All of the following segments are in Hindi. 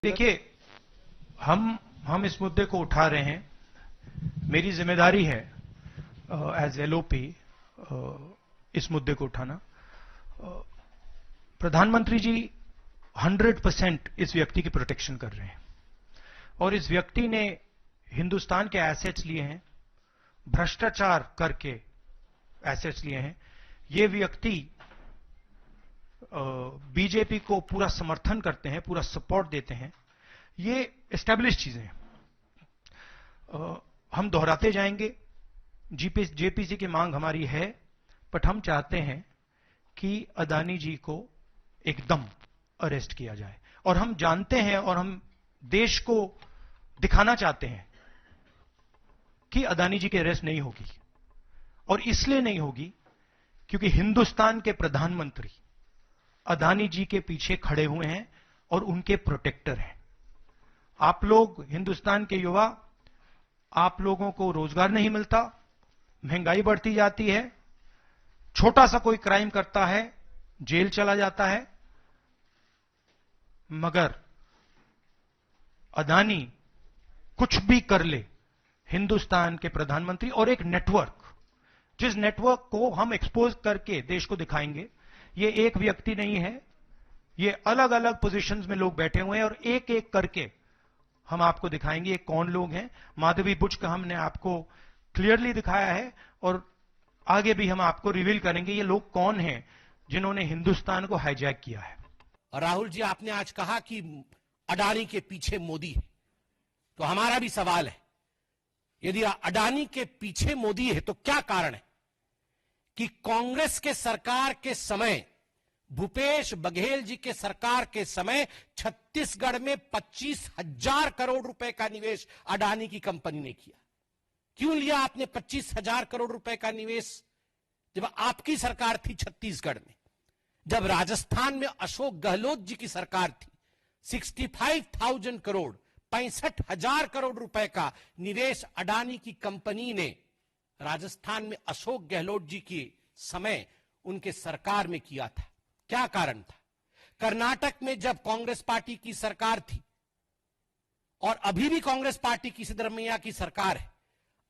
देखिए, हम इस मुद्दे को उठा रहे हैं। मेरी जिम्मेदारी है एज एलओपी इस मुद्दे को उठाना। प्रधानमंत्री जी 100% इस व्यक्ति की प्रोटेक्शन कर रहे हैं और इस व्यक्ति ने हिंदुस्तान के एसेट्स लिए हैं, भ्रष्टाचार करके एसेट्स लिए हैं। ये व्यक्ति बीजेपी को पूरा समर्थन करते हैं, पूरा सपोर्ट देते हैं। ये एस्टैब्लिश चीजें हैं। हम दोहराते जाएंगे। जेपीसी की मांग हमारी है, बट हम चाहते हैं कि अदानी जी को एकदम अरेस्ट किया जाए। और हम जानते हैं और हम देश को दिखाना चाहते हैं कि अदानी जी की अरेस्ट नहीं होगी। और इसलिए नहीं होगी क्योंकि हिंदुस्तान के प्रधानमंत्री अदानी जी के पीछे खड़े हुए हैं और उनके प्रोटेक्टर हैं। आप लोग हिंदुस्तान के युवा, आप लोगों को रोजगार नहीं मिलता, महंगाई बढ़ती जाती है, छोटा सा कोई क्राइम करता है जेल चला जाता है, मगर अदानी कुछ भी कर ले, हिंदुस्तान के प्रधानमंत्री और एक नेटवर्क, जिस नेटवर्क को हम एक्सपोज करके देश को दिखाएंगे। ये एक व्यक्ति नहीं है, ये अलग अलग पोजीशंस में लोग बैठे हुए हैं और एक एक करके हम आपको दिखाएंगे ये कौन लोग हैं। माधवी बुच का हमने आपको क्लियरली दिखाया है और आगे भी हम आपको रिवील करेंगे ये लोग कौन हैं जिन्होंने हिंदुस्तान को हाईजैक किया है। राहुल जी, आपने आज कहा कि अडानी के पीछे मोदी है, तो हमारा भी सवाल है, यदि अडानी के पीछे मोदी है तो क्या कारण है कि कांग्रेस के सरकार के समय, भूपेश बघेल जी के सरकार के समय छत्तीसगढ़ में 25,000 करोड़ रुपए का निवेश अडानी की कंपनी ने किया। क्यों लिया आपने 25,000 करोड़ रुपए का निवेश जब आपकी सरकार थी छत्तीसगढ़ में? जब राजस्थान में अशोक गहलोत जी की सरकार थी, 65,000 करोड़, 65,000 करोड़ रुपए का निवेश अडानी की कंपनी ने राजस्थान में अशोक गहलोत जी के समय उनके सरकार में किया था। क्या कारण था? कर्नाटक में जब कांग्रेस पार्टी की सरकार थी और अभी भी कांग्रेस पार्टी की सिद्धरमैया की सरकार है,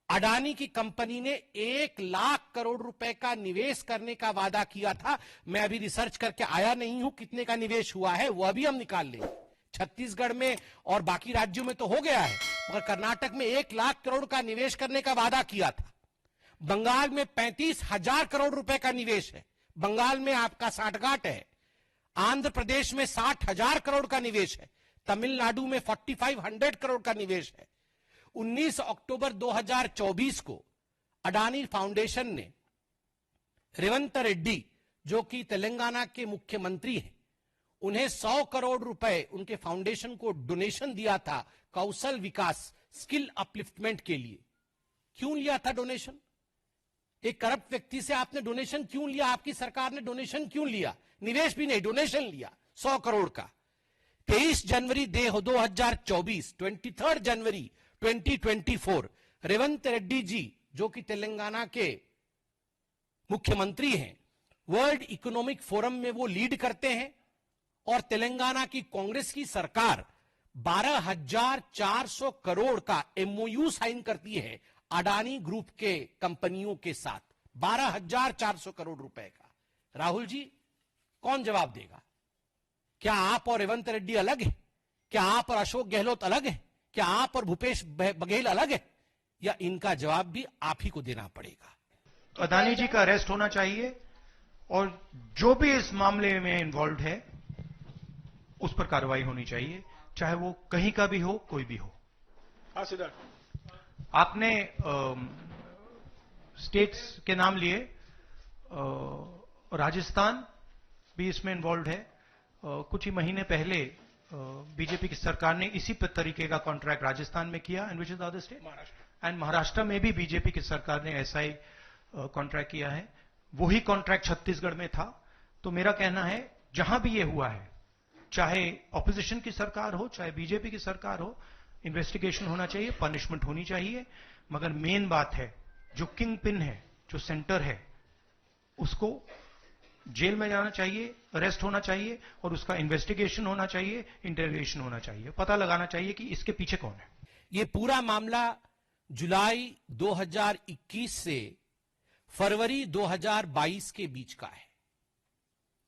अडानी की कंपनी ने 1 लाख करोड़ रुपए का निवेश करने का वादा किया था। मैं अभी रिसर्च करके आया नहीं हूं कितने का निवेश हुआ है, वह भी हम निकाल लेंगे। छत्तीसगढ़ में और बाकी राज्यों में तो हो गया है, मगर कर्नाटक में 1 लाख करोड़ का निवेश करने का वादा किया था। बंगाल में 35,000 करोड़ रुपए का निवेश है, बंगाल में आपका साठगांठ है। आंध्र प्रदेश में 60,000 करोड़ का निवेश है, तमिलनाडु में 4,500 करोड़ का निवेश है। 19 अक्टूबर 2024 को अडानी फाउंडेशन ने रेवंत रेड्डी, जो कि तेलंगाना के मुख्यमंत्री हैं, उन्हें 100 करोड़ रुपए उनके फाउंडेशन को डोनेशन दिया था कौशल विकास, स्किल अपलिफ्टमेंट के लिए। क्यों लिया था डोनेशन? एक करप्ट व्यक्ति से आपने डोनेशन क्यों लिया? आपकी सरकार ने डोनेशन क्यों लिया? निवेश भी नहीं, डोनेशन लिया 100 करोड़ का। 23 जनवरी 2024, 23 जनवरी 2024, रेवंत रेड्डी जी, जो कि तेलंगाना के मुख्यमंत्री हैं, वर्ल्ड इकोनॉमिक फोरम में वो लीड करते हैं और तेलंगाना की कांग्रेस की सरकार 12,400 करोड़ का एमओयू साइन करती है अडानी ग्रुप के कंपनियों के साथ, 12,400 करोड़ रुपए का। राहुल जी, कौन जवाब देगा? क्या आप और रेवंत रेड्डी अलग है? क्या आप और अशोक गहलोत अलग है? क्या आप और भूपेश बघेल अलग है? या इनका जवाब भी आप ही को देना पड़ेगा? अदानी जी का अरेस्ट होना चाहिए और जो भी इस मामले में इन्वॉल्व है उस पर कार्रवाई होनी चाहिए, चाहे वो कहीं का भी हो, कोई भी हो। हाँ सिद्धार्थ, आपने स्टेट्स के नाम लिए, राजस्थान भी इसमें इन्वॉल्व है। कुछ ही महीने पहले बीजेपी की सरकार ने इसी तरीके का कॉन्ट्रैक्ट राजस्थान में किया, and which is the other state, and Maharashtra में भी बीजेपी की सरकार ने ऐसा ही कॉन्ट्रैक्ट किया है। वही कॉन्ट्रैक्ट छत्तीसगढ़ में था। तो मेरा कहना है जहां भी ये हुआ है, चाहे ऑपोजिशन की सरकार हो, चाहे बीजेपी की सरकार हो, इन्वेस्टिगेशन होना चाहिए, पनिशमेंट होनी चाहिए। मगर मेन बात है, जो किंग पिन है, जो सेंटर है, उसको जेल में जाना चाहिए, अरेस्ट होना चाहिए और उसका इन्वेस्टिगेशन होना चाहिए, इंटरोगेशन होना चाहिए, पता लगाना चाहिए कि इसके पीछे कौन है। ये पूरा मामला जुलाई 2021 से फरवरी 2022 के बीच का है।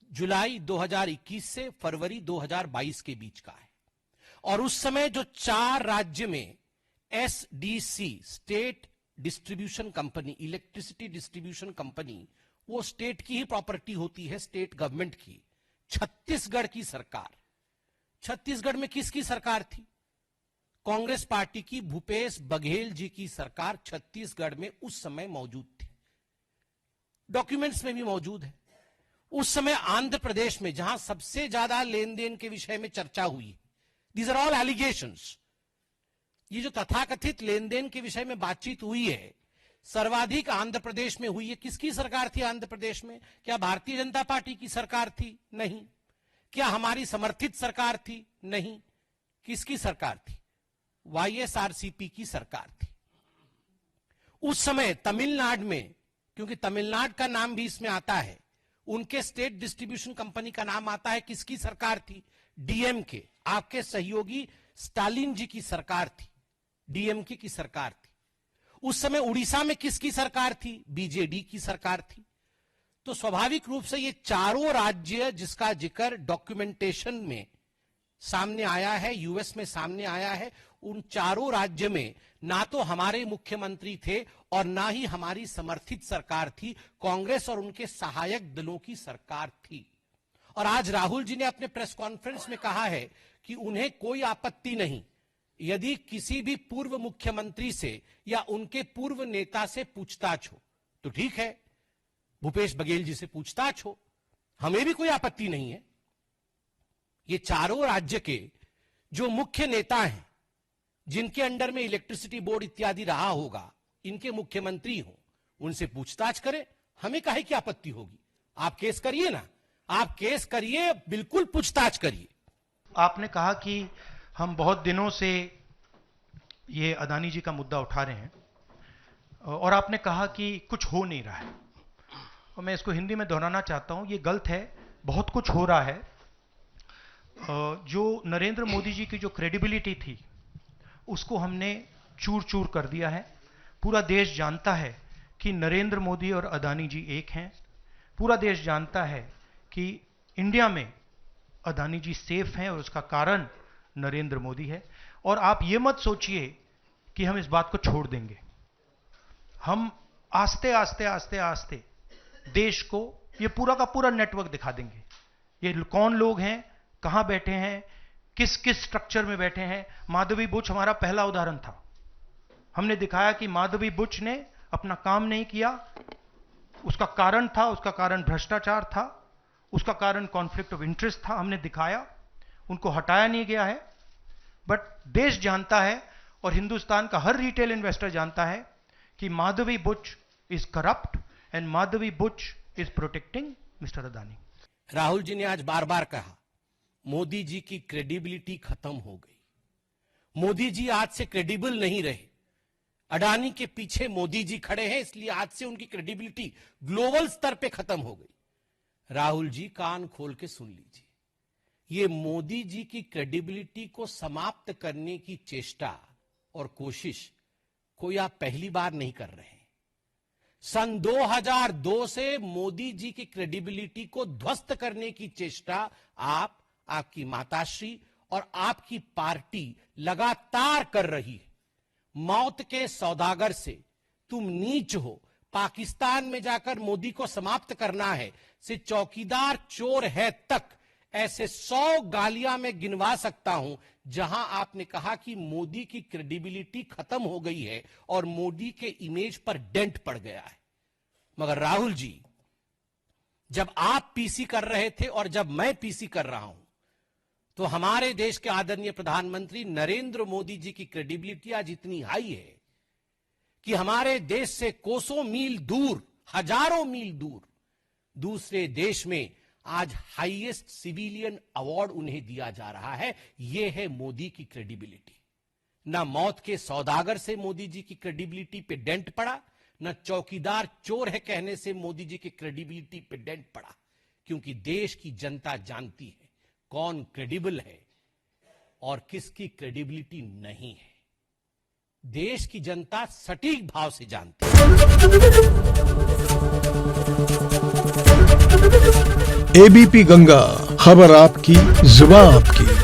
जुलाई 2021 से फरवरी 2022 के बीच का है। और उस समय जो 4 राज्य में SDC, state distribution company, electricity distribution company, वो स्टेट की ही प्रॉपर्टी होती है, स्टेट गवर्नमेंट की। छत्तीसगढ़ की सरकार, छत्तीसगढ़ में किसकी सरकार थी? कांग्रेस पार्टी की, भूपेश बघेल जी की सरकार छत्तीसगढ़ में उस समय मौजूद थी। डॉक्यूमेंट्स में भी मौजूद है। उस समय आंध्र प्रदेश में जहां सबसे ज्यादा लेन देन के विषय में चर्चा हुई, दीज आर ऑल एलिगेशंस, ये जो तथाकथित लेन देन के विषय में बातचीत हुई है, सर्वाधिक आंध्र प्रदेश में हुई है। किसकी सरकार थी आंध्र प्रदेश में? क्या भारतीय जनता पार्टी की सरकार थी? नहीं। क्या हमारी समर्थित सरकार थी? नहीं। किसकी सरकार थी? वाईएसआरसीपी की सरकार थी। उस समय तमिलनाडु में, क्योंकि तमिलनाडु का नाम भी इसमें आता है, उनके स्टेट डिस्ट्रीब्यूशन कंपनी का नाम आता है। किसकी सरकार थी? डीएमके, आपके सहयोगी स्टालिन जी की सरकार थी, डीएमके की सरकार थी। उस समय उड़ीसा में किसकी सरकार थी? बीजेडी की सरकार थी। तो स्वाभाविक रूप से ये चारों राज्य जिसका जिक्र डॉक्यूमेंटेशन में सामने आया है, यूएस में सामने आया है, उन चारों राज्य में ना तो हमारे मुख्यमंत्री थे और ना ही हमारी समर्थित सरकार थी, कांग्रेस और उनके सहायक दलों की सरकार थी। और आज राहुल जी ने अपने प्रेस कॉन्फ्रेंस में कहा है कि उन्हें कोई आपत्ति नहीं यदि किसी भी पूर्व मुख्यमंत्री से या उनके पूर्व नेता से पूछताछ हो, तो ठीक है, भूपेश बघेल जी से पूछताछ हो, हमें भी कोई आपत्ति नहीं है। ये चारों राज्य के जो मुख्य नेता हैं, जिनके अंडर में इलेक्ट्रिसिटी बोर्ड इत्यादि रहा होगा, इनके मुख्यमंत्री हो, उनसे पूछताछ करें, हमें काहे की आपत्ति होगी? आप केस करिए ना, आप केस करिए, बिल्कुल पूछताछ करिए। आपने कहा कि हम बहुत दिनों से ये अदानी जी का मुद्दा उठा रहे हैं और आपने कहा कि कुछ हो नहीं रहा है, और मैं इसको हिंदी में दोहराना चाहता हूं, ये गलत है। बहुत कुछ हो रहा है। जो नरेंद्र मोदी जी की जो क्रेडिबिलिटी थी, उसको हमने चूर चूर कर दिया है। पूरा देश जानता है कि नरेंद्र मोदी और अदानी जी एक हैं। पूरा देश जानता है कि इंडिया में अदानी जी सेफ हैं और उसका कारण नरेंद्र मोदी है। और आप ये मत सोचिए कि हम इस बात को छोड़ देंगे। हम आस्ते आस्ते आस्ते आस्ते देश को ये पूरा का पूरा नेटवर्क दिखा देंगे। ये कौन लोग हैं, कहां बैठे हैं, किस किस स्ट्रक्चर में बैठे हैं। माधवी बुच हमारा पहला उदाहरण था। हमने दिखाया कि माधवी बुच ने अपना काम नहीं किया, उसका कारण था, उसका कारण भ्रष्टाचार था, उसका कारण कॉन्फ्लिक्ट ऑफ इंटरेस्ट था। हमने दिखाया, उनको हटाया नहीं गया है। बट देश जानता है और हिंदुस्तान का हर रिटेल इन्वेस्टर जानता है कि Madhabi Buch is corrupt and Madhabi Buch is protecting mister Adani. Rahul ji ने आज बार बार कहा मोदी जी की क्रेडिबिलिटी खत्म हो गई। मोदी जी आज से क्रेडिबल नहीं रहे। अडानी के पीछे मोदी जी खड़े हैं, इसलिए आज से उनकी क्रेडिबिलिटी ग्लोबल स्तर पे खत्म हो गई। राहुल जी कान खोल के सुन लीजिए, ये मोदी जी की क्रेडिबिलिटी को समाप्त करने की चेष्टा और कोशिश कोई आप पहली बार नहीं कर रहे हैं। सन 2002 से मोदी जी की क्रेडिबिलिटी को ध्वस्त करने की चेष्टा आप, आपकी माताश्री और आपकी पार्टी लगातार कर रही है। मौत के सौदागर से तुम नीच हो, पाकिस्तान में जाकर मोदी को समाप्त करना है, से चौकीदार चोर है तक, ऐसे 100 गालियां मैं गिनवा सकता हूं जहां आपने कहा कि मोदी की क्रेडिबिलिटी खत्म हो गई है और मोदी के इमेज पर डेंट पड़ गया है। मगर राहुल जी, जब आप पीसी कर रहे थे और जब मैं पीसी कर रहा हूं, तो हमारे देश के आदरणीय प्रधानमंत्री नरेंद्र मोदी जी की क्रेडिबिलिटी आज इतनी हाई है कि हमारे देश से कोसों मील दूर, हजारों मील दूर दूसरे देश में आज हाईएस्ट सिविलियन अवार्ड उन्हें दिया जा रहा है। यह है मोदी की क्रेडिबिलिटी। न मौत के सौदागर से मोदी जी की क्रेडिबिलिटी पे डेंट पड़ा, न चौकीदार चोर है कहने से मोदी जी की क्रेडिबिलिटी पे डेंट पड़ा। क्योंकि देश की जनता जानती है कौन क्रेडिबल है और किसकी क्रेडिबिलिटी नहीं है। देश की जनता सटीक भाव से जानती है। एबीपी गंगा, खबर आपकी, जुबान आपकी।